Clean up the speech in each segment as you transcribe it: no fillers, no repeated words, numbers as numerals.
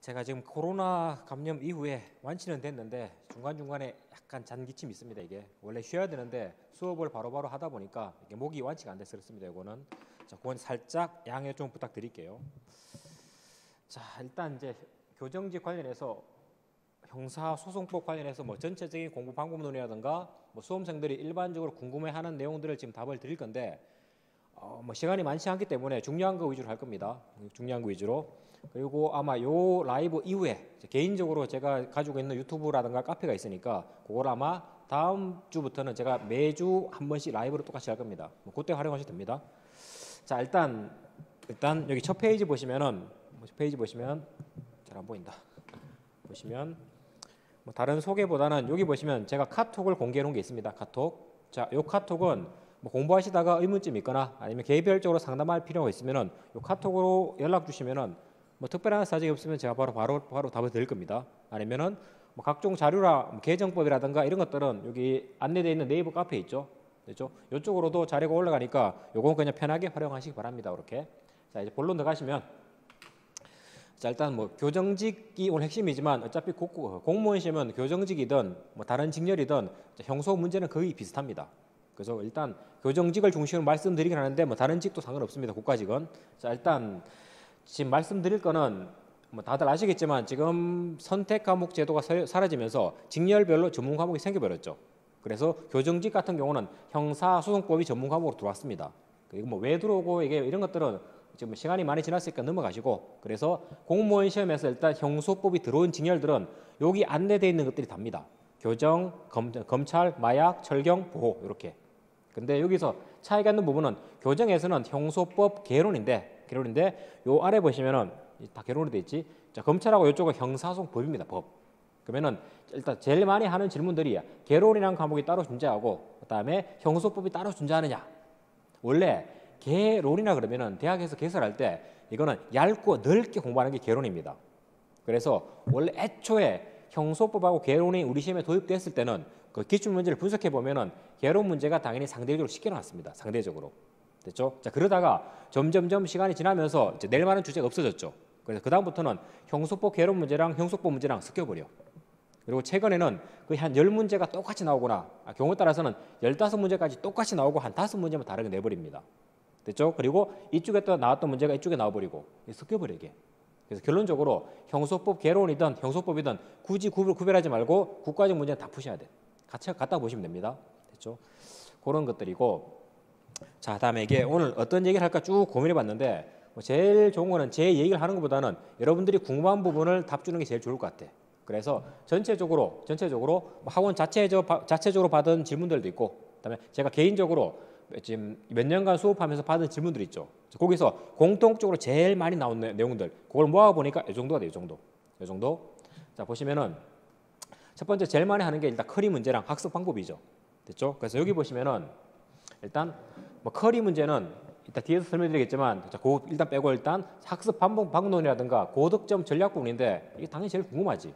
제가 지금 코로나 감염 이후에 완치는 됐는데 중간중간에 약간 잔기침이 있습니다. 이게 원래 쉬어야 되는데 수업을 바로바로 하다 보니까 이게 목이 완치가 안 돼서 그렇습니다. 이거는 자, 그건 살짝 양해 좀 부탁드릴게요. 자, 일단 이제 교정직 관련해서 형사소송법 관련해서 뭐 전체적인 공부 방법론이라든가 뭐 수험생들이 일반적으로 궁금해하는 내용들을 지금 답을 드릴 건데 뭐 시간이 많지 않기 때문에 중요한 거 위주로 할 겁니다. 중요한 거 위주로. 그리고 아마 요 라이브 이후에 개인적으로 제가 가지고 있는 유튜브라든가 카페가 있으니까 그걸 아마 다음 주부터는 제가 매주 한 번씩 라이브로 똑같이 할 겁니다. 뭐 그때 활용하셔도 됩니다. 자, 일단 여기 첫 페이지 보시면은 잘 안 보인다. 보시면 뭐 다른 소개보다는 여기 보시면 제가 카톡을 공개해 놓은 게 있습니다. 카톡. 자, 요 카톡은 뭐 공부하시다가 의문점이 있거나 아니면 개별적으로 상담할 필요가 있으면은 요 카톡으로 연락 주시면은 뭐 특별한 사정이 없으면 제가 바로 답을 드릴 겁니다. 아니면은 뭐 각종 자료라 뭐 개정법이라든가 이런 것들은 여기 안내되어 있는 네이버 카페 있죠. 그렇죠? 이쪽으로도 자료가 올라가니까 요건 그냥 편하게 활용하시기 바랍니다. 이렇게. 자, 이제 본론 들어가시면 자, 일단 뭐 교정직이 오늘 핵심이지만 어차피 공무원 시험은 교정직이든 뭐 다른 직렬이든 형소 문제는 거의 비슷합니다. 그래서 일단 교정직을 중심으로 말씀드리긴 하는데 뭐 다른 직도 상관없습니다. 국가직은. 자, 일단 지금 말씀드릴 거는 뭐 다들 아시겠지만 지금 선택 과목 제도가 사라지면서 직렬별로 전문 과목이 생겨버렸죠. 그래서 교정직 같은 경우는 형사소송법이 전문 과목으로 들어왔습니다. 그리고 뭐 왜 들어오고 이게 이런 것들은 지금 시간이 많이 지났으니까 넘어가시고, 그래서 공무원 시험에서 일단 형소법이 들어온 직렬들은 여기 안내되어 있는 것들이 답니다. 교정, 검찰, 마약, 철경, 보호 이렇게. 근데 여기서 차이가 있는 부분은 교정에서는 형소법 개론인데 요 아래 보시면은 다 개론이 돼 있지. 자, 검찰하고 이쪽은 형사소송법입니다. 법. 그러면은 일단 제일 많이 하는 질문들이 개론이라는 과목이 따로 존재하고 그다음에 형소법이 따로 존재하느냐. 원래 개론이나 그러면은 대학에서 개설할 때 이거는 얇고 넓게 공부하는 게 개론입니다. 그래서 원래 애초에 형소법하고 개론이 우리 시험에 도입됐을 때는 그 기출 문제를 분석해 보면은 개론 문제가 당연히 상대적으로 쉽게 나왔습니다. 상대적으로. 됐죠? 자, 그러다가 점점점 시간이 지나면서 이제 낼 만한 주제가 없어졌죠. 그래서 그다음부터는 형소법 개론 문제랑 형소법 문제랑 섞여버려. 그리고 최근에는 거의 한 10문제가 똑같이 나오거나 경우에 따라서는 15문제까지 똑같이 나오고 한 5문제만 다르게 내버립니다. 됐죠? 그리고 이쪽에 또 나왔던 문제가 이쪽에 나와버리고 섞여버리게. 그래서 결론적으로 형소법 개론이든 형소법이든 굳이 구별하지 말고 국가적 문제는 다 푸셔야 돼. 같이 갖다 보시면 됩니다. 됐죠? 그런 것들이고. 자, 다음에 이게 오늘 어떤 얘기를 할까 쭉 고민해 봤는데 뭐 제일 좋은 거는 제 얘기를 하는 것보다는 여러분들이 궁금한 부분을 답 주는 게 제일 좋을 것 같아. 그래서 전체적으로 뭐 학원 자체적으로 받은 질문들도 있고 그다음에 제가 개인적으로 지금 몇 년간 수업하면서 받은 질문들이 있죠. 거기서 공통적으로 제일 많이 나온 내용들 그걸 모아 보니까 이 정도가 돼요. 이 정도. 자, 보시면은 첫 번째 제일 많이 하는 게 일단 커리 문제랑 학습 방법이죠. 됐죠? 그래서 여기 보시면은 일단 뭐 커리 문제는 일단 뒤에서 설명드리겠지만 자, 일단 빼고 일단 학습 방법론이라든가 고득점 전략 부분인데 이게 당연히 제일 궁금하지.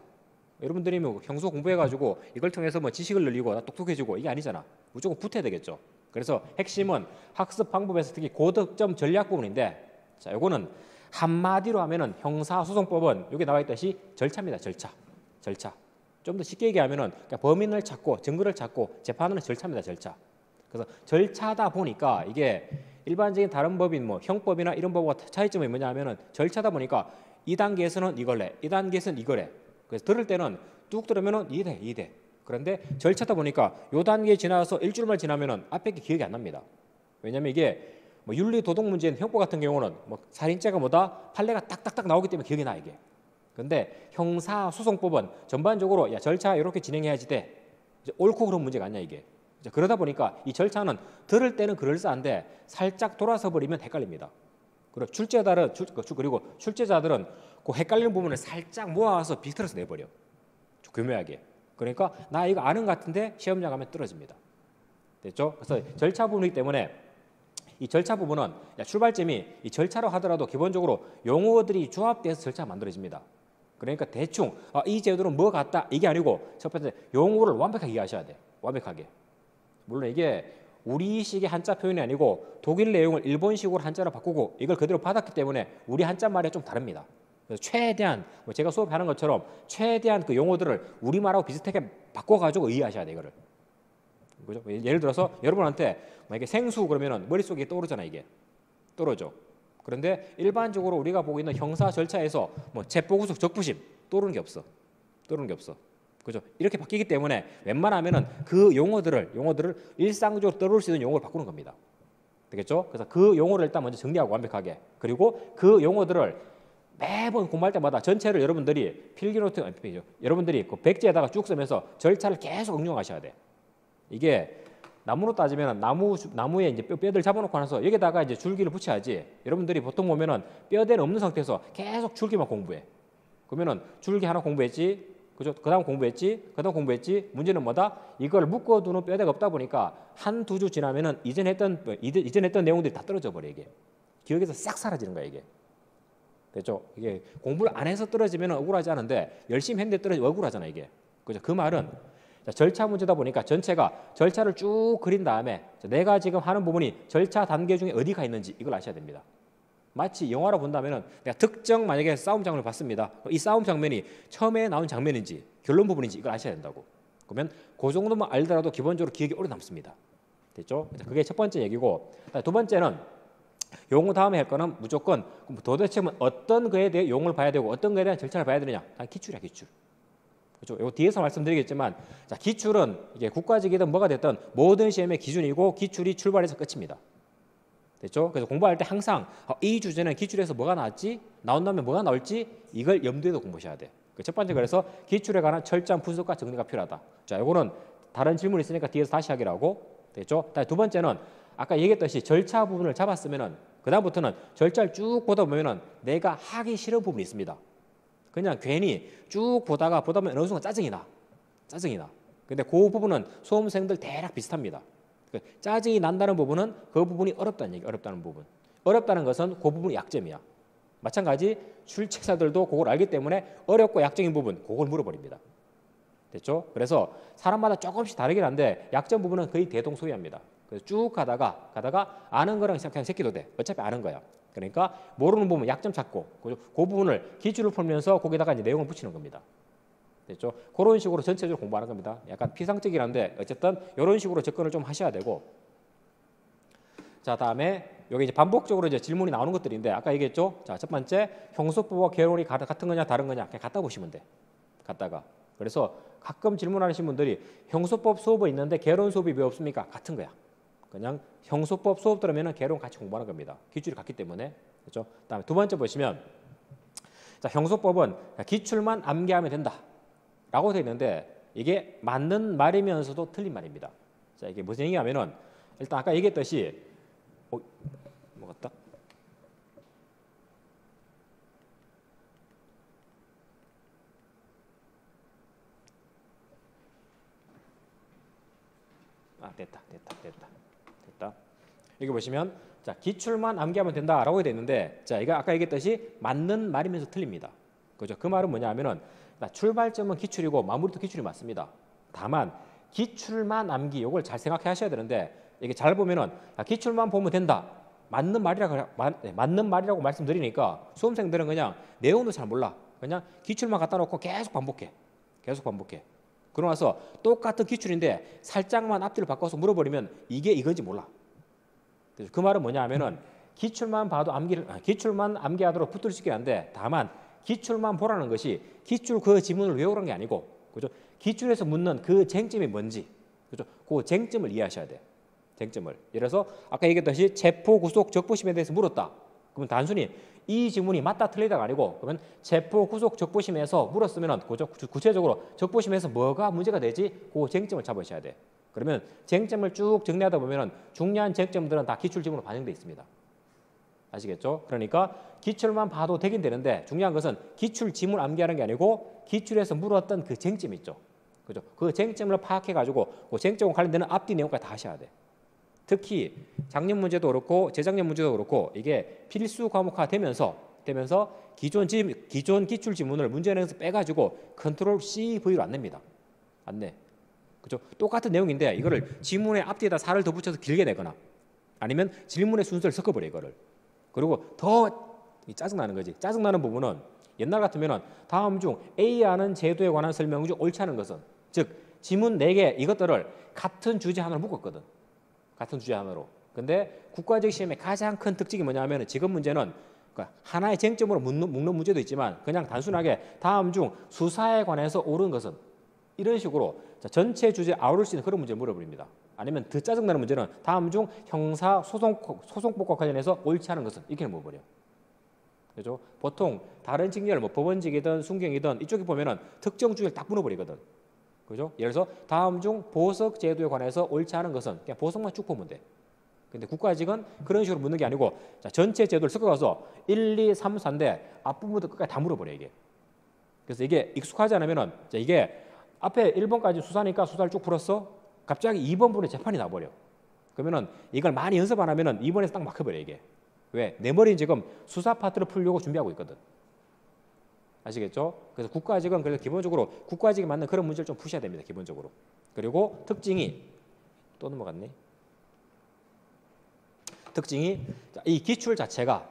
여러분들이 뭐 형소 공부해가지고 이걸 통해서 뭐 지식을 늘리고 똑똑해지고 이게 아니잖아. 무조건 붙어야 되겠죠. 그래서 핵심은 학습 방법에서 특히 고득점 전략 부분인데 자, 요거는 한마디로 하면은 형사소송법은 여기 나와 있듯이 절차입니다. 절차. 좀 더 쉽게 얘기하면은 그러니까 범인을 찾고 증거를 찾고 재판하는 절차입니다. 절차. 그래서 절차다 보니까 이게 일반적인 다른 법인 뭐 형법이나 이런 법과 차이점이 뭐냐 하면은 절차다 보니까 2단계에서는 이걸래, 2단계에서는 이거래. 그래서 들을 때는 뚝 들으면은 이래. 그런데 절차다 보니까 요 단계 지나서 일주일만 지나면은 앞에 게 기억이 안 납니다. 왜냐면 이게 뭐 윤리 도덕 문제인 형법 같은 경우는 뭐 살인죄가 뭐다 판례가 딱딱딱 나오기 때문에 기억이 나 이게. 근데 형사소송법은 전반적으로 야 절차 이렇게 진행해야지 돼. 이제 옳고 그런 문제가 아니야 이게. 이제 그러다 보니까 이 절차는 들을 때는 그럴싸한데 살짝 돌아서 버리면 헷갈립니다. 그리고 출제자들은 그 헷갈리는 부분을 살짝 모아서 비틀어서 내버려. 좀 교묘하게. 그러니까 나 이거 아는 것 같은데 시험장 가면 떨어집니다. 됐죠? 그래서 절차 부분이기 때문에 이 절차 부분은 출발점이 이 절차로 하더라도 기본적으로 용어들이 조합돼서 절차가 만들어집니다. 그러니까 대충 이 제도는 뭐 같다 이게 아니고 첫 번째 용어를 완벽하게 이해하셔야 돼. 완벽하게. 물론 이게 우리식의 한자 표현이 아니고 독일 내용을 일본식으로 한자로 바꾸고 이걸 그대로 받았기 때문에 우리 한자 말이 좀 다릅니다. 그래서 최대한 뭐 제가 수업하는 것처럼 최대한 그 용어들을 우리말하고 비슷하게 바꿔가지고 이해하셔야 돼 이거를. 그죠? 예를 들어서 여러분한테 만약에 생수 그러면은 머릿속에 떠오르잖아 이게 떨어져. 그런데 일반적으로 우리가 보고 있는 형사 절차에서 뭐 체포구속 적부심 떠오르는 게 없어. 떠오르는 게 없어. 그죠? 이렇게 바뀌기 때문에 웬만하면은 그 용어들을 일상적으로 떠오를 수 있는 용어를 바꾸는 겁니다. 되겠죠? 그래서 그 용어를 일단 먼저 정리하고 완벽하게 그리고 그 용어들을 매번 공부할 때마다 전체를 여러분들이 필기노트 여러분들이 그 백지에다가 쭉 쓰면서 절차를 계속 응용하셔야 돼. 이게 나무로 따지면 나무에 이제 뼈대를 잡아놓고 나서 여기다가 이제 줄기를 붙여야지. 여러분들이 보통 보면은 뼈대는 없는 상태에서 계속 줄기만 공부해. 그러면은 줄기 하나 공부했지, 그죠? 그다음 공부했지, 그다음 공부했지. 문제는 뭐다? 이걸 묶어두는 뼈대가 없다 보니까 한두 주 지나면은 이전 했던 내용들이 다 떨어져 버려 이게. 기억에서 싹 사라지는 거야 이게. 됐죠? 이게 공부를 안 해서 떨어지면 억울하지 않은데 열심히 했는데 떨어지면 억울하잖아 이게. 그죠? 그 말은 절차 문제다 보니까 전체가 절차를 쭉 그린 다음에 내가 지금 하는 부분이 절차 단계 중에 어디가 있는지 이걸 아셔야 됩니다. 마치 영화로 본다면은 내가 특정 만약에 싸움 장면을 봤습니다. 이 싸움 장면이 처음에 나온 장면인지 결론 부분인지 이걸 아셔야 된다고. 그러면 그 정도만 알더라도 기본적으로 기억이 오래 남습니다. 됐죠? 그게 첫 번째 얘기고 두 번째는 용어 다음에 할 거는 무조건 도대체 어떤 거에 대해 용어를 봐야 되고 어떤 거에 대한 절차를 봐야 되느냐. 기출이야 기출. 그렇죠? 요 뒤에서 말씀드리겠지만 자, 기출은 이게 국가직이든 뭐가 됐든 모든 시험의 기준이고 기출이 출발해서 끝입니다. 됐죠? 그래서 공부할 때 항상 이 주제는 기출에서 뭐가 나왔지? 나온다면 뭐가 나올지 이걸 염두에서 공부하셔야 돼. 첫 번째 그래서 기출에 관한 철저한 분석과 정리가 필요하다. 자, 이거는 다른 질문이 있으니까 뒤에서 다시 하기로 하고 됐죠? 두 번째는 아까 얘기했듯이 절차 부분을 잡았으면은 그다음부터는 절차를 쭉 보다 보면은 내가 하기 싫은 부분이 있습니다. 그냥 괜히 쭉 보다 보면 어느 순간 짜증이 나. 근데 그 부분은 수험생들 대략 비슷합니다. 짜증이 난다는 부분은 그 부분이 어렵다는 얘기, 어렵다는 부분. 어렵다는 것은 그 부분이 약점이야. 마찬가지 출첵사들도 그걸 알기 때문에 어렵고 약점인 부분, 그걸 물어버립니다. 됐죠? 그래서 사람마다 조금씩 다르긴 한데 약점 부분은 거의 대동소이합니다. 그래서 쭉 가다가 아는 거랑 그냥 새끼도 돼. 어차피 아는 거야. 그러니까 모르는 부분 약점 찾고 그 부분을 기출을 풀면서 거기다가 이제 내용을 붙이는 겁니다. 됐죠? 그런 식으로 전체적으로 공부하는 겁니다. 약간 피상적이란데 어쨌든 이런 식으로 접근을 좀 하셔야 되고 자 다음에 여기 이제 반복적으로 이제 질문이 나오는 것들인데 아까 얘기했죠? 자 첫 번째 형소법과 개론이 같은 거냐 다른 거냐 그냥 갖다 보시면 돼. 갖다가 그래서 가끔 질문하시는 분들이 형소법 수업은 있는데 개론 수업이 왜 없습니까? 같은 거야. 그냥 형소법 수업 들으면 개론 같이 공부하는 겁니다. 기출이 같기 때문에. 그렇죠? 그다음에 두 번째 보시면 자, 형소법은 기출만 암기하면 된다라고 되어 있는데 이게 맞는 말이면서도 틀린 말입니다. 자, 이게 무슨 얘기냐면은 일단 아까 얘기했듯이 먹었다. 됐다. 여기 보시면 자 기출만 암기하면 된다라고 되어 있는데 자 이거 아까 얘기했듯이 맞는 말이면서 틀립니다. 그죠? 그 말은 뭐냐면은 출발점은 기출이고 마무리도 기출이 맞습니다. 다만 기출만 암기 이걸 잘 생각해 하셔야 되는데 이게 잘 보면은 기출만 보면 된다. 맞는 말이라고 말씀드리니까 수험생들은 그냥 내용도 잘 몰라. 그냥 기출만 갖다 놓고 계속 반복해. 그러고 나서 똑같은 기출인데 살짝만 앞뒤를 바꿔서 물어버리면 이게 이건지 몰라. 그 말은 뭐냐 하면은 기출만 암기하도록 붙들 수 있긴 한데 다만 기출만 보라는 것이 기출 그 지문을 외우라는 게 아니고 그죠? 기출에서 묻는 그 쟁점이 뭔지 그죠? 그 쟁점을 이해하셔야 돼. 쟁점을. 예를 들어서 아까 얘기했듯이 체포, 구속, 적부심에 대해서 물었다. 그러면 단순히 이 지문이 맞다 틀리다가 아니고 그러면 체포, 구속, 적부심에서 물었으면 구체적으로 적부심에서 뭐가 문제가 되지? 그 쟁점을 잡으셔야 돼. 그러면 쟁점을 쭉 정리하다 보면 중요한 쟁점들은 다 기출 지문으로 반영되어 있습니다. 아시겠죠? 그러니까 기출만 봐도 되긴 되는데 중요한 것은 기출 지문 암기하는 게 아니고 기출에서 물었던 그 쟁점 있죠. 그죠? 그 쟁점을 파악해가지고 그 쟁점과 관련되는 앞뒤 내용까지 다 하셔야 돼. 특히 작년 문제도 그렇고 재작년 문제도 그렇고 이게 필수 과목화 되면서 기존 기출 지문을 문제 내에서 빼가지고 컨트롤 CV로 안 냅니다. 안 내. 그죠? 똑같은 내용인데 이거를 지문의 앞뒤에다 살을 더 붙여서 길게 내거나 아니면 질문의 순서를 섞어버려 이거를. 그리고 더 짜증나는 거지. 짜증나는 부분은 옛날 같으면은 다음 중 A하는 제도에 관한 설명 중 옳지 않은 것은, 즉 지문 4개 이것들을 같은 주제 하나로 묶었거든. 같은 주제 하나로. 근데 국가적 시험의 가장 큰 특징이 뭐냐면 지금 문제는 그러니까 하나의 쟁점으로 묶는 문제도 있지만 그냥 단순하게 다음 중 수사에 관해서 옳은 것은, 이런 식으로 전체 주제 아우를 수 있는 그런 문제를 물어버립니다. 아니면 더 짜증나는 문제는 다음 중 형사 소송법과 관련해서 옳지 않은 것은, 이렇게 물어버려. 그죠? 보통 다른 직렬, 뭐 법원직이든 순경이든 이쪽에 보면은 특정 주제를 딱 물어버리거든. 그죠? 예를 들어서 다음 중 보석 제도에 관해서 옳지 않은 것은, 그냥 보석만 쭉 보면 돼. 근데 국가직은 그런 식으로 묻는 게 아니고, 자, 전체 제도를 섞어가서 1, 2, 3, 4인데 앞부분부터 끝까지 다 물어버려 이게. 그래서 이게 익숙하지 않으면은, 자, 이게 앞에 1번까지 수사니까 수사를 쭉 풀었어. 갑자기 2번 부분에 재판이 나버려. 그러면은 이걸 많이 연습 안 하면은 2번에서 딱 막혀버려 이게. 왜? 내 머리는 지금 수사 파트를 풀려고 준비하고 있거든. 아시겠죠? 그래서 국가직은 그래서 기본적으로 국가직에 맞는 그런 문제를 좀 푸셔야 됩니다. 기본적으로. 그리고 특징이 또 넘어갔네. 특징이 이 기출 자체가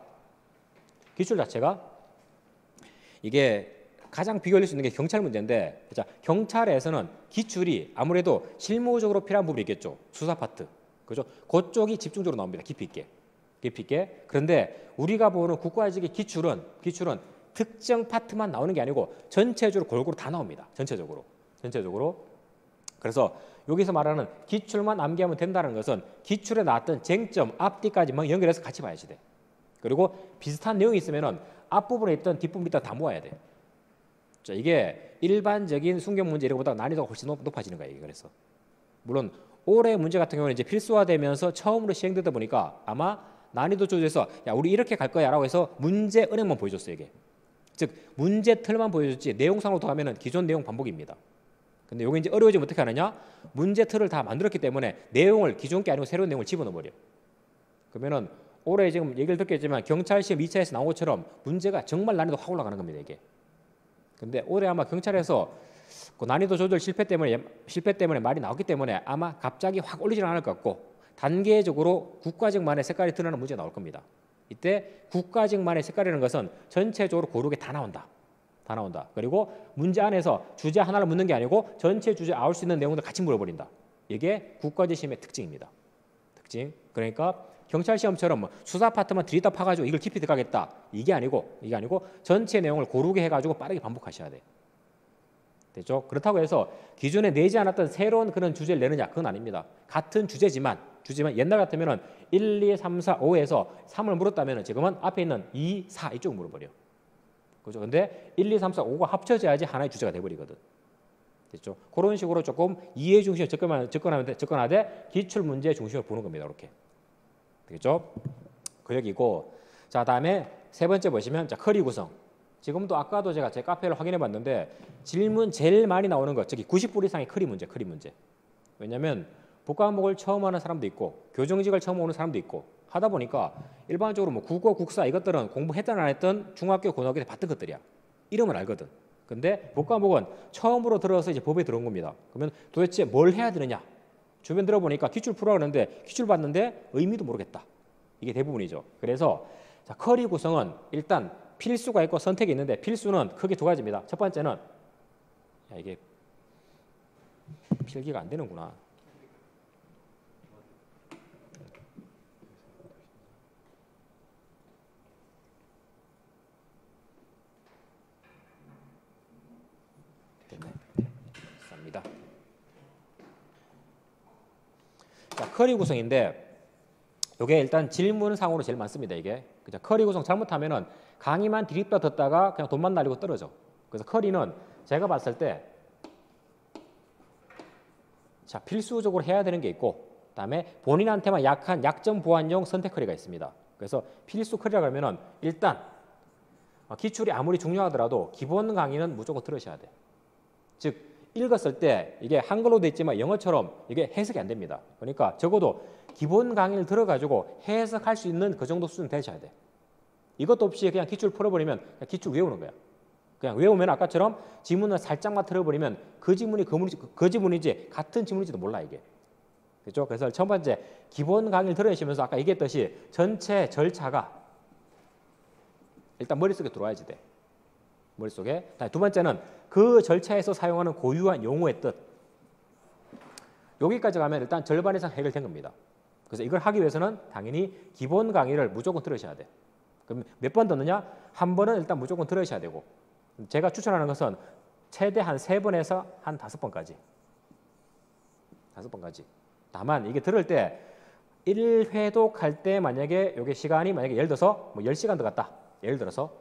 이게 가장 비교 올릴 수 있는 게 경찰 문제인데, 자, 경찰에서는 기출이 아무래도 실무적으로 필요한 부분이 있겠죠. 수사 파트. 그죠? 그쪽이 집중적으로 나옵니다. 깊이 있게. 그런데 우리가 보는 국가직의 기출은 특정 파트만 나오는 게 아니고 전체적으로 골고루 다 나옵니다. 전체적으로. 그래서 여기서 말하는 기출만 암기하면 된다는 것은 기출에 나왔던 쟁점 앞뒤까지 막 연결해서 같이 봐야지 돼. 그리고 비슷한 내용이 있으면은 앞부분에 있던 뒷부분 다 모아야 돼. 자, 이게 일반적인 순경 문제 이런 것보다 난이도가 훨씬 높아지는 거예요. 그래서 물론 올해 문제 같은 경우는 이제 필수화되면서 처음으로 시행되다 보니까 아마 난이도 조절해서 야 우리 이렇게 갈 거야라고 해서 문제 은행만 보여줬어요. 이게 즉 문제 틀만 보여줬지 내용상으로 더 가면은 기존 내용 반복입니다. 근데 요게 이제 어려워지면 어떻게 하느냐? 문제 틀을 다 만들었기 때문에 내용을 기존 게 아니고 새로운 내용을 집어넣어 버려. 그러면은 올해 지금 얘기를 듣겠지만 경찰 시험 2차에서 나온 것처럼 문제가 정말 난이도 확 올라가는 겁니다. 이게. 근데 올해 아마 경찰에서 그 난이도 조절 실패 때문에 말이 나왔기 때문에 아마 갑자기 확 올리지는 않을 것 같고 단계적으로 국가직만의 색깔이 드러나는 문제가 나올 겁니다. 이때 국가직만의 색깔이라는 것은 전체적으로 고르게 다 나온다. 그리고 문제 안에서 주제 하나를 묻는 게 아니고 전체 주제 아울 수 있는 내용들 같이 물어버린다. 이게 국가직 시험의 특징입니다. 그러니까 경찰 시험처럼 뭐 수사 파트만 들이다 파가지고 이걸 깊이 들어가겠다. 이게 아니고 전체 내용을 고르게 해가지고 빠르게 반복하셔야 돼. 됐죠? 그렇다고 해서 기존에 내지 않았던 새로운 그런 주제를 내느냐? 그건 아닙니다. 같은 주제지만 옛날 같으면은 1, 2, 3, 4, 5에서 3을 물었다면은 지금은 앞에 있는 2, 4 이쪽을 물어버려. 그죠? 근데 1, 2, 3, 4, 5가 합쳐져야지 하나의 주제가 돼버리거든. 됐죠? 그런 식으로 조금 이해 중심으로 접근하되 기출 문제 중심으로 보는 겁니다. 이렇게. 되겠죠? 그 얘기고. 자, 다음에 세 번째 보시면 자, 커리 구성. 지금도 아까도 제가 제 카페를 확인해 봤는데 질문 제일 많이 나오는 것, 저기 90분 이상의 커리 문제. 왜냐면 복과목을 처음 하는 사람도 있고 교정직을 처음 오는 사람도 있고 하다 보니까 일반적으로 뭐 국어, 국사 이것들은 공부했든 안 했든 중학교, 고등학교 때 봤던 것들이야. 이름은 알거든. 근데 복과목은 처음으로 들어서 이제 법에 들어온 겁니다. 그러면 도대체 뭘 해야 되느냐? 주변 들어보니까 기출 풀어 하는데 기출 봤는데 의미도 모르겠다. 이게 대부분이죠. 그래서 자, 커리 구성은 일단 필수가 있고 선택이 있는데 필수는 크게 두 가지입니다. 첫 번째는 야 이게 필기가 안 되는구나. 됐네. 쌉니다. 자, 커리 구성인데 이게 일단 질문상으로 제일 많습니다. 이게 그죠? 커리 구성 잘못하면은 강의만 드립다 듣다가 그냥 돈만 날리고 떨어져. 그래서 커리는 제가 봤을 때 자, 필수적으로 해야 되는 게 있고 그다음에 본인한테만 약한 약점 보완용 선택 커리가 있습니다. 그래서 필수 커리라고 하면은 일단 기출이 아무리 중요하더라도 기본 강의는 무조건 들으셔야 돼. 즉 읽었을 때 이게 한글로 돼 있지만 영어처럼 이게 해석이 안 됩니다. 그러니까 적어도 기본 강의를 들어가지고 해석할 수 있는 그 정도 수준 되셔야 돼. 이것도 없이 그냥 기출 풀어버리면 그냥 기출 외우는 거야. 그냥 외우면 아까처럼 지문을 살짝만 틀어버리면 그 지문이 그 지문인지 같은 지문인지도 몰라 이게. 그렇죠? 그래서 첫 번째 기본 강의를 들으시면서 아까 얘기했듯이 전체 절차가 일단 머릿속에 들어와야지 돼. 머릿속에. 두 번째는 그 절차에서 사용하는 고유한 용어의 뜻. 여기까지 가면 일단 절반 이상 해결된 겁니다. 그래서 이걸 하기 위해서는 당연히 기본 강의를 무조건 들으셔야 돼. 그럼 몇 번 듣느냐? 한 번은 일단 무조건 들으셔야 되고, 제가 추천하는 것은 최대 한 3번에서 한 5번까지. 5번까지. 다만 이게 들을 때 1회독 할 때 만약에 이게 시간이 만약에 예를 들어서 뭐 10시간 들어갔다. 예를 들어서.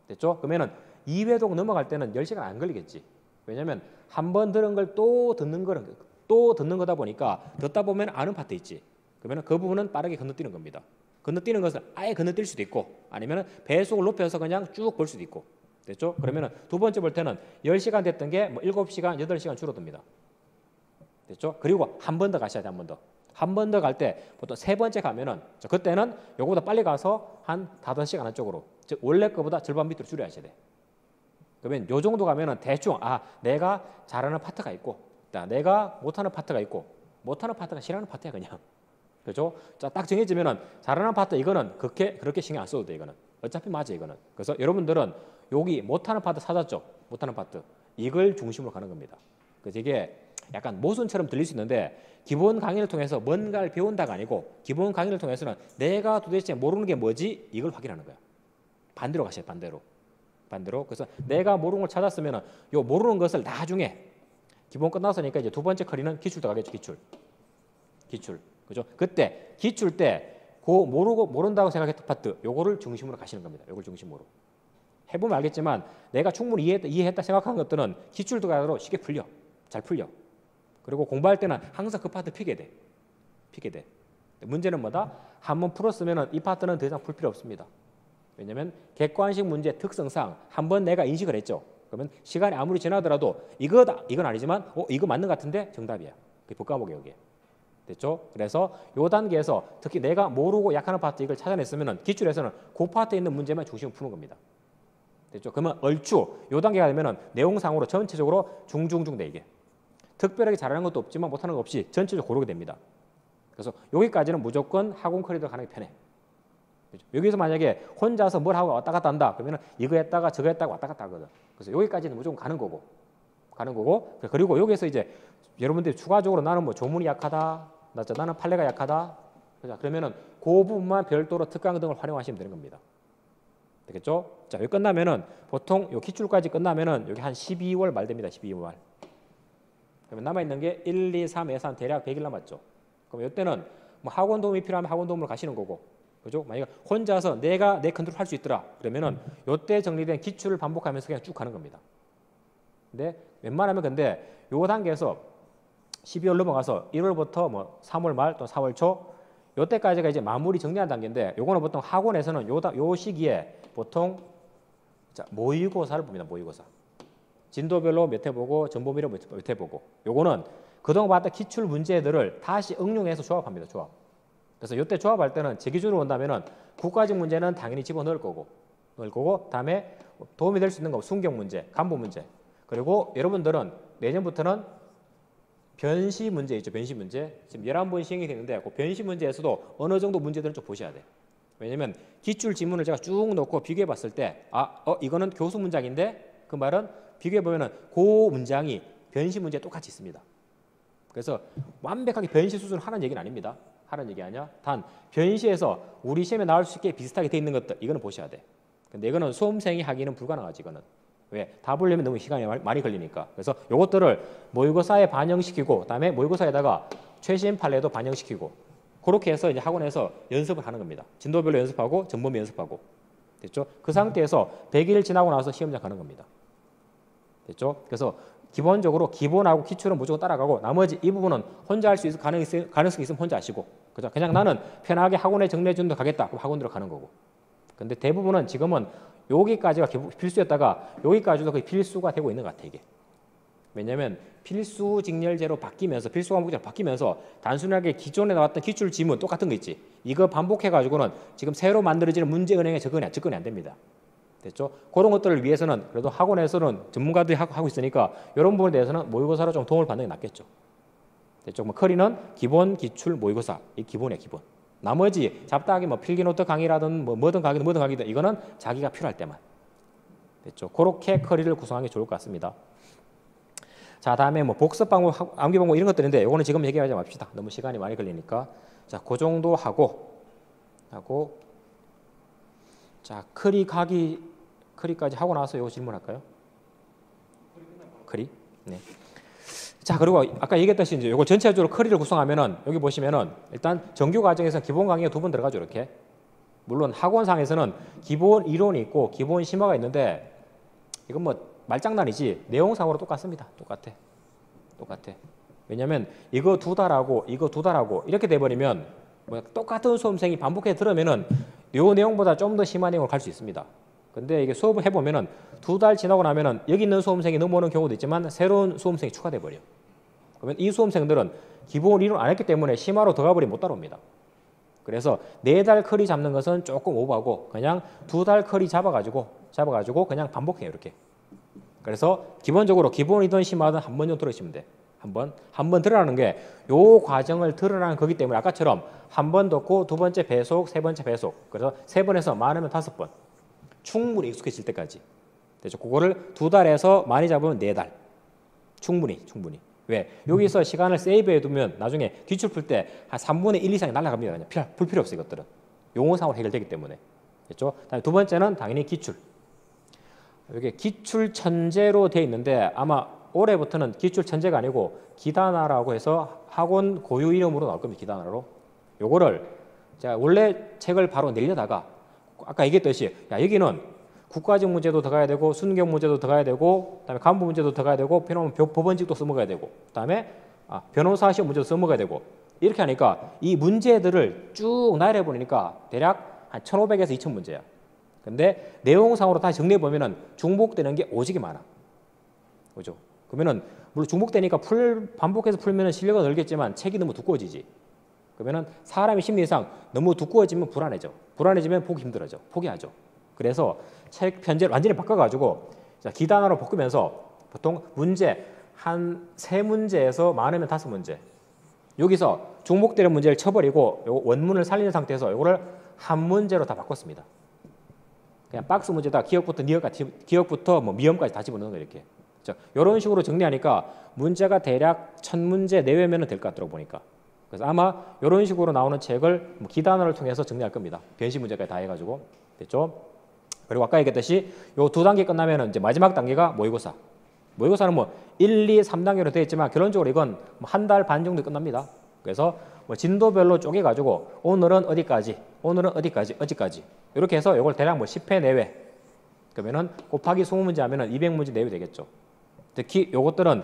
됐죠? 그러면은 2회독 넘어갈 때는 10시간 안 걸리겠지. 왜냐면 한 번 들은 걸 또 듣는 거다 보니까 듣다 보면 아는 파트 있지. 그러면 그 부분은 빠르게 건너뛰는 겁니다. 건너뛰는 것을 아예 건너뛸 수도 있고, 아니면 배속을 높여서 그냥 쭉 볼 수도 있고. 됐죠? 그러면 두 번째 볼 때는 10시간 됐던 게 뭐 7시간, 8시간 줄어듭니다. 됐죠? 그리고 한 번 더 가셔야 돼, 한 번 더. 한 번 더 갈 때 보통 3번째 가면은 그때는 요거보다 빨리 가서 한 5시간 안쪽으로, 즉 원래 거보다 절반 밑으로 줄여야지 돼. 그러면 요 정도 가면은 대충 내가 잘하는 파트가 있고, 내가 못하는 파트가 있고, 못하는 파트가 싫어하는 파트야 그냥. 그렇죠? 자, 딱 정해지면은 잘하는 파트 이거는 그렇게 신경 안 써도 돼. 이거는 어차피 맞아 이거는. 그래서 여러분들은 여기 못하는 파트 찾았죠? 못하는 파트 이걸 중심으로 가는 겁니다. 그래서 이게 약간 모순처럼 들릴 수 있는데, 기본 강의를 통해서 뭔가를 배운다가 아니고, 기본 강의를 통해서는 내가 도대체 모르는 게 뭐지 이걸 확인하는 거야. 반대로 가셔야 반대로. 그래서 내가 모르는 걸 찾았으면은 요 모르는 것을 나중에 기본 끝나서니까 이제 두 번째 커리는 기출 들어가겠죠. 기출. 그죠? 그때 기출 때 그 모른다고 생각했던 파트 요거를 중심으로 가시는 겁니다. 요걸 중심으로. 해보면 알겠지만 내가 충분히 이해했다 생각하는 것들은 기출 들어가도록 쉽게 풀려. 잘 풀려. 그리고 공부할 때는 항상 그 파트 피게 돼. 문제는 뭐다? 한번 풀었으면 이 파트는 더 이상 풀 필요 없습니다. 왜냐하면 객관식 문제 특성상 한번 내가 인식을 했죠. 그러면 시간이 아무리 지나더라도 이건 아니지만 이거 맞는 것 같은데 정답이야. 그게 복과목이 여기에. 됐죠? 그래서 요 단계에서 특히 내가 모르고 약하는 파트 이걸 찾아냈으면 기출에서는 그 파트에 있는 문제만 중심으로 푸는 겁니다. 됐죠? 그러면 얼추 요 단계가 되면은 내용상으로 전체적으로 중중중 돼 이게. 특별하게 잘하는 것도 없지만 못하는 거 없이 전체적으로 고르게 됩니다. 그래서 여기까지는 무조건 학원 커리도 가는 게 편해. 그렇죠? 여기서 만약에 혼자서 뭘 하고 왔다 갔다 한다 그러면 이거 했다가 저거 했다가 왔다 갔다 하거든. 그래서 여기까지는 무조건 가는 거고. 그리고 여기서 이제 여러분들이 추가적으로 나는 뭐 조문이 약하다, 나는 판례가 약하다. 그러면은 그 부분만 별도로 특강 등을 활용하시면 되는 겁니다. 되겠죠? 자, 여기 끝나면은 보통 요 기출까지 끝나면은 여기 한 12월 말 됩니다. 12월 말. 그러면 남아 있는 게 1, 2, 3, 예산 대략 100일 남았죠. 그럼 이때는 뭐 학원 도움이 필요하면 학원 도움으로 가시는 거고, 그죠? 만약 혼자서 내가 내 컨트롤 할 수 있더라 그러면은 요때 정리된 기출을 반복하면서 그냥 쭉 가는 겁니다. 근데 웬만하면 근데 요 단계에서 12월 넘어가서 1월부터 뭐 3월 말 또 4월 초 요때까지가 이제 마무리 정리하는 단계인데, 요거는 보통 학원에서는 요 시기에 보통 모의고사를 봅니다. 모의고사. 진도별로 몇 회 보고 전범위로 몇 회 보고, 요거는 그동안 봤던 기출 문제들을 다시 응용해서 조합합니다. 조합. 그래서 이때 조합할 때는 제 기준으로 본다면은 국가직 문제는 당연히 집어넣을 거고 다음에 도움이 될 수 있는 거 순경 문제, 간부 문제, 그리고 여러분들은 내년부터는 변시 문제 있죠. 변시 문제. 지금 11번 시행이 되는데 그 변시 문제에서도 어느 정도 문제들은 좀 보셔야 돼. 왜냐면 기출 지문을 제가 쭉 넣고 비교해 봤을 때 이거는 교수 문장인데 그 말은 비교해 보면은 그 문장이 변시 문제에 똑같이 있습니다. 그래서 완벽하게 변시 수준을 하는 얘기는 아닙니다. 하는 얘기 아니야. 단 변시에서 우리 시험에 나올 수 있게 비슷하게 돼 있는 것들 이거는 보셔야 돼. 근데 이거는 수험생이 하기는 불가능하지. 이거는 왜? 다 보려면 너무 시간이 많이 걸리니까. 그래서 이것들을 모의고사에 반영시키고 그다음에 모의고사에다가 최신 판례도 반영시키고 그렇게 해서 이제 학원에서 연습을 하는 겁니다. 진도별로 연습하고 전범위 연습하고. 됐죠? 그 상태에서 100일 지나고 나서 시험장 가는 겁니다. 됐죠? 그래서 기본적으로 기본하고 기출은 무조건 따라가고 나머지 이 부분은 혼자 할 수 있을 가능성이 있으면 혼자 하시고, 그죠? 그냥 나는 편하게 학원에 정리해 주는 데 가겠다. 그럼 학원으로 가는 거고. 근데 대부분은 지금은 여기까지가 필수였다가 여기까지도 거의 필수가 되고 있는 것 같아 이게. 왜냐하면 필수 직렬제로 바뀌면서 필수 과목제로 바뀌면서 단순하게 기존에 나왔던 기출 지문 똑같은 거 있지. 이거 반복해가지고는 지금 새로 만들어지는 문제 은행에 접근이 안 됩니다. 됐죠? 그런 것들을 위해서는 그래도 학원에서는 전문가들이 하고 있으니까 이런 부분에 대해서는 모의고사로 좀 도움을 받는 게 낫겠죠. 됐죠? 뭐 커리는 기본, 기출, 모의고사 이 기본이야 기본. 나머지 잡다하게 뭐 필기노트 강의라든 뭐든 강의든 이거는 자기가 필요할 때만. 됐죠? 그렇게 커리를 구성하는 게 좋을 것 같습니다. 자, 다음에 뭐 복습 방법, 암기 방법 이런 것들인데 이거는 지금 얘기하지 맙시다. 너무 시간이 많이 걸리니까. 자, 그 정도 하고 자, 커리까지 하고 나서 이거 질문할까요? 커리? 네. 자, 그리고 아까 얘기했듯이 이제 이거 전체적으로 커리를 구성하면은 여기 보시면은 일단 정규 과정에서 기본 강의가 2번 들어가죠, 이렇게. 물론 학원상에서는 기본 이론이 있고 기본 심화가 있는데 이건 뭐 말장난이지 내용상으로 똑같습니다. 똑같아. 왜냐면 이거 2달하고 이거 2달하고 이렇게 돼버리면 뭐 똑같은 수험생이 반복해 들으면은 요 내용보다 좀 더 심한 내용을 갈 수 있습니다. 근데 이게 수업을 해보면은 2달 지나고 나면은 여기 있는 수험생이 넘어오는 경우도 있지만 새로운 수험생이 추가돼 버려. 그러면 이 수험생들은 기본 이론 안 했기 때문에 심화로 들어가 버리면 못 따라옵니다. 그래서 4달 커리 잡는 것은 조금 오버하고 그냥 2달 커리 잡아가지고 그냥 반복해요, 이렇게. 그래서 기본적으로 기본이든 심화든 한 번 정도 들으시면 돼. 한 번 들으라는 게 요 과정을 들으라는 거기 때문에 아까처럼 한 번 듣고 2번째 배속, 3번째 배속. 그래서 3번에서 많으면 5번. 충분히 익숙해질 때까지. 됐죠? 그거를 2달에서 많이 잡으면 4달. 충분히. 왜? 여기서 시간을 세이브해 두면 나중에 기출 풀 때 한 3분의 1 이상이 날아갑니다. 그냥 풀 필요 없어요, 이것들은. 용어상으로 해결되기 때문에. 됐죠? 다음에 2번째는 당연히 기출. 이게 기출 천재로 되어 있는데 아마 올해부터는 기출 천재가 아니고 기단화라고 해서 학원 고유 이름으로 나올 겁니다. 기단화로. 요거를 제가 원래 책을 바로 내려다가 아까 얘기했듯이 야, 여기는 국가직 문제도 들어가야 되고 순경 문제도 들어가야 되고 그다음에 간부 문제도 들어가야 되고 필요하면 법원직도 써먹어야 되고 그다음에 변호사 시험 문제도 써먹어야 되고 이렇게 하니까 이 문제들을 쭉 나열해 보니까 대략 한 1,500에서 2,000 문제야. 근데 내용상으로 다시 정리해 보면은 중복되는 게 오지게 많아. 그죠? 그러면은 물론 중복되니까 반복해서 풀면은 실력은 늘겠지만 책이 너무 두꺼워지지. 그러면은 사람의 심리상 너무 두꺼워지면 불안해지면 보기 힘들어져. 포기하죠. 그래서 책 편제를 완전히 바꿔가지고 기단화로 바꾸면서 보통 문제 한 3문제에서 많으면 5문제. 여기서 중복되는 문제를 쳐버리고 요 원문을 살리는 상태에서 이거를 한 문제로 다 바꿨습니다. 그냥 박스 문제다 기억부터 뭐 미음까지 다 집어넣는 거 이렇게. 이런 식으로 정리하니까 문제가 대략 1,000문제 내외면 될 것 같더라고 보니까. 그래서 아마 이런 식으로 나오는 책을 뭐 기단화를 통해서 정리할 겁니다. 변시 문제까지 다 해가지고. 됐죠? 그리고 아까 얘기했듯이 요 2단계 끝나면은 이제 마지막 단계가 모의고사. 모의고사는 뭐 1, 2, 3단계로 되어 있지만 결론적으로 이건 한 달 반 정도 끝납니다. 그래서 뭐 진도별로 쪼개가지고 오늘은 어디까지 어디까지 이렇게 해서 이걸 대략 뭐 10회 내외 그러면은 곱하기 20문제 하면은 200문제 내외 되겠죠. 특히 요것들은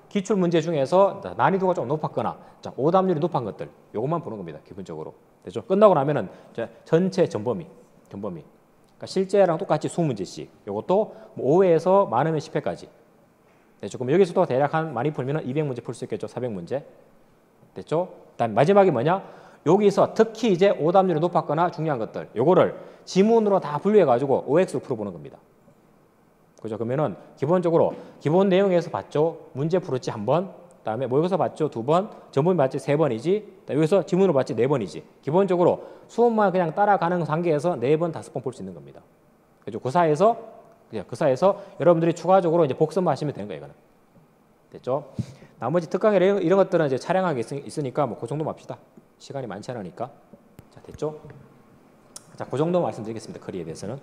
기출 문제 중에서 난이도가 좀 높았거나 오답률이 높은 것들 요것만 보는 겁니다. 기본적으로. 됐죠? 끝나고 나면은 전체 전범위. 그러니까 실제랑 똑같이 20문제씩. 요것도 뭐 5회에서 많으면 10회까지. 됐죠? 그럼 여기서도 대략 한 많이 풀면은 200문제 풀 수 있겠죠. 400문제. 됐죠? 그다음 마지막이 뭐냐? 여기서 특히 이제 오답률이 높았거나 중요한 것들 요거를 지문으로 다 분류해 가지고 OX로 풀어보는 겁니다. 그죠? 그러면은 기본적으로 기본 내용에서 봤죠. 문제 풀었지 1번. 그다음에 모의고사 봤죠 2번. 전범위 봤지 3번이지. 여기서 지문으로 봤지 4번이지. 기본적으로 수업만 그냥 따라가는 단계에서 4번, 5번 볼 수 있는 겁니다. 그죠? 그 사이에서 여러분들이 추가적으로 이제 복습만 하시면 되는 거예요, 이거는. 됐죠? 나머지 특강에 이런 것들은 이제 촬영하게 있으니까 뭐 그 정도만 합시다. 시간이 많지 않으니까. 자, 됐죠? 자, 그 정도 말씀드리겠습니다. 커리에 대해서는.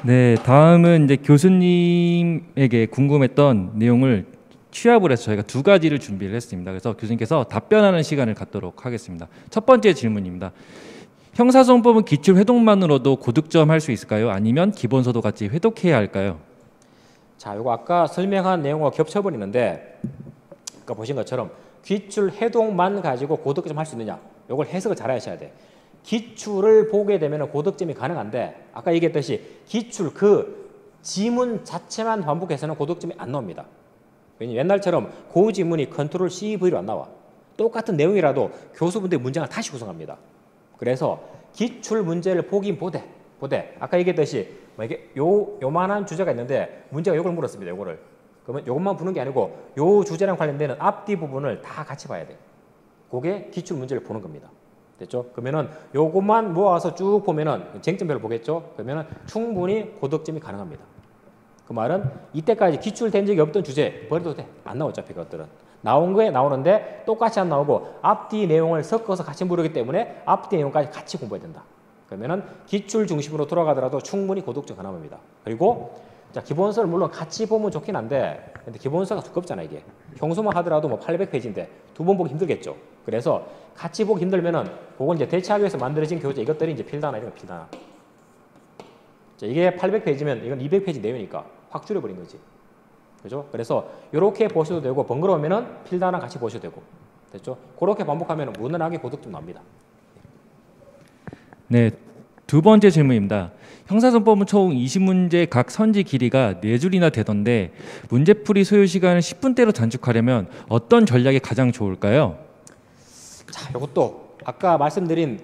네, 다음은 이제 교수님에게 궁금했던 내용을 취합을 해서 저희가 2가지를 준비를 했습니다. 그래서 교수님께서 답변하는 시간을 갖도록 하겠습니다. 첫 번째 질문입니다. 형사소송법은 기출 회독만으로도 고득점 할 수 있을까요? 아니면 기본서도 같이 회독해야 할까요? 자, 이거 아까 설명한 내용과 겹쳐버리는데 아까 보신 것처럼 기출 회독만 가지고 고득점 할 수 있느냐? 이걸 해석을 잘 하셔야 돼. 기출을 보게 되면 고득점이 가능한데 아까 얘기했듯이 기출 그 지문 자체만 반복해서는 고득점이 안 나옵니다. 왜냐면 옛날처럼 그 지문이 컨트롤 CV로 안 나와. 똑같은 내용이라도 교수분들이 문장을 다시 구성합니다. 그래서 기출 문제를 보긴 보되 아까 얘기했듯이 이게 요만한 주제가 있는데 문제가 요걸 물었습니다. 요거를. 그러면 요것만 보는 게 아니고 요 주제랑 관련되는 앞뒤 부분을 다 같이 봐야 돼. 그게 기출 문제를 보는 겁니다. 됐죠? 그러면은 요것만 모아서 쭉 보면은 쟁점별로 보겠죠? 그러면은 충분히 고득점이 가능합니다. 그 말은 이때까지 기출된 적이 없던 주제 버려도 돼. 안 나와 어차피 그것들은. 나온 거에 나오는데 똑같이 안 나오고 앞뒤 내용을 섞어서 같이 물었기 때문에 앞뒤 내용까지 같이 공부해야 된다. 그러면은 기출 중심으로 돌아가더라도 충분히 고득점 가능합니다. 그리고 자, 기본서를 물론 같이 보면 좋긴 한데 근데 기본서가 두껍잖아 이게. 평소만 하더라도 뭐 800페이지인데 두 번 보기 힘들겠죠. 그래서 같이 보기 힘들면은 그건 이제 대체하기 위해서 만들어진 교재 이것들이 이제 필다나 이런 거 필다나. 자, 이게 800페이지면 이건 200페이지 내용이니까 확 줄여버린 거지. 그죠? 그래서 이렇게 보셔도 되고 번거로우면은 필다나 같이 보셔도 되고. 됐죠? 그렇게 반복하면 무난하게 고득점 납니다. 네, 두 번째 질문입니다. 형사소법은 총 20문제 각 선지 길이가 4줄이나 되던데 문제풀이 소요 시간을 10분대로 단축하려면 어떤 전략이 가장 좋을까요? 자, 이것도 아까 말씀드린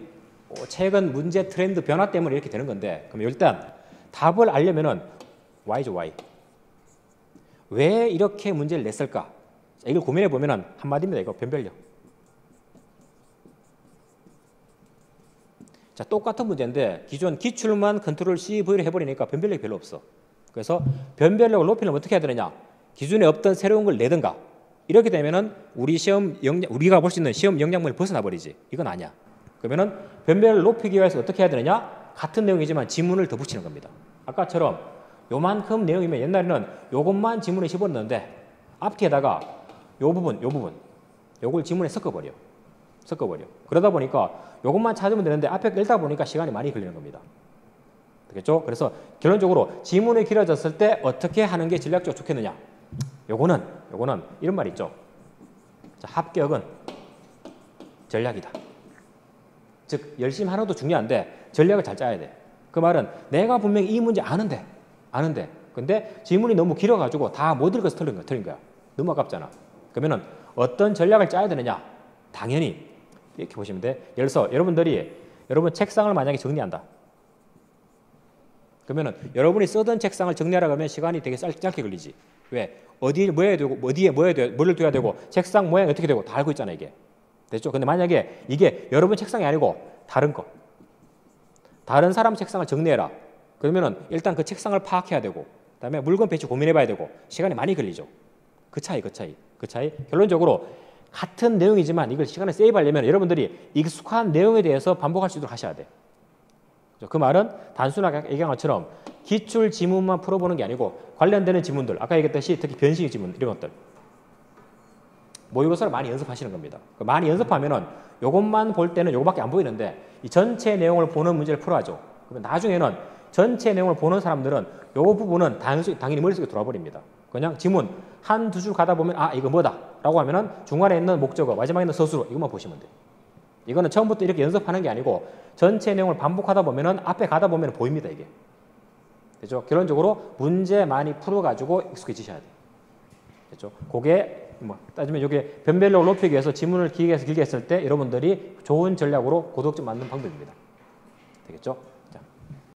최근 문제 트렌드 변화 때문에 이렇게 되는 건데 그럼 일단 답을 알려면은 Y죠, Y. 왜 이렇게 문제를 냈을까? 자, 이걸 고민해 보면은 한마디입니다. 이거 변별력. 자, 똑같은 문제인데 기존 기출만 컨트롤 C, V를 해버리니까 변별력이 별로 없어. 그래서 변별력을 높이려면 어떻게 해야 되느냐? 기존에 없던 새로운 걸 내든가. 이렇게 되면은 우리 시험 역량, 우리가 볼 수 있는 시험 역량문을 벗어나 버리지. 이건 아니야. 그러면은 변별을 높이기 위해서 어떻게 해야 되느냐? 같은 내용이지만 지문을 더 붙이는 겁니다. 아까처럼 요만큼 내용이면 옛날에는 요것만 지문에 집어넣는데 앞뒤에다가 요 부분, 요걸 지문에 섞어버려. 그러다 보니까 요것만 찾으면 되는데 앞에 거 읽다 보니까 시간이 많이 걸리는 겁니다. 되겠죠? 그래서 결론적으로 지문이 길어졌을 때 어떻게 하는 게 전략적으로 좋겠느냐? 요거는 이런 말 있죠. 자, 합격은 전략이다. 즉 열심히 하는 것도 중요한데 전략을 잘 짜야 돼. 그 말은 내가 분명히 이 문제 아는데 근데 지문이 너무 길어가지고 다 못 읽어서 틀린 거야. 너무 아깝잖아. 그러면은 어떤 전략을 짜야 되느냐? 당연히 이렇게 보시면 돼. 예를 들어서 여러분 책상을 만약에 정리한다. 그러면은 여러분이 쓰던 책상을 정리하라 그러면 시간이 되게 짧게 걸리지. 왜? 어디에 뭐 해야 되고 어디에 뭐를 둬야 되고 책상 모양이 어떻게 되고 다 알고 있잖아 이게. 됐죠? 근데 만약에 이게 여러분 책상이 아니고 다른 사람 책상을 정리해라. 그러면은 일단 그 책상을 파악해야 되고 그다음에 물건 배치 고민해봐야 되고 시간이 많이 걸리죠. 그 차이. 결론적으로 같은 내용이지만 이걸 시간을 세이브하려면 여러분들이 익숙한 내용에 대해서 반복할 수 있도록 하셔야 돼. 그 말은 단순하게 얘기한 것처럼 기출 지문만 풀어보는 게 아니고 관련되는 지문들, 아까 얘기했듯이 특히 변식 지문 이런 것들 모의고사를 많이 연습하시는 겁니다. 많이 연습하면은 요것만 볼 때는 요거밖에 안 보이는데 이 전체 내용을 보는 문제를 풀어야죠. 그러면 나중에는 전체 내용을 보는 사람들은 요 부분은 당연히 머릿속에 돌아 버립니다. 그냥 지문 한 두 줄 가다 보면 아 이거 뭐다 라고 하면은 중간에 있는 목적어 마지막에 있는 서술어 이것만 보시면 돼요. 이거는 처음부터 이렇게 연습하는 게 아니고 전체 내용을 반복하다 보면은 앞에 가다 보면 보입니다 이게. 그죠? 결론적으로 문제 많이 풀어가지고 익숙해지셔야 돼요. 그죠? 그게 뭐 따지면 이게 변별력을 높이기 위해서 지문을 길게 했을 때 여러분들이 좋은 전략으로 고득점 만드는 방법입니다. 되겠죠?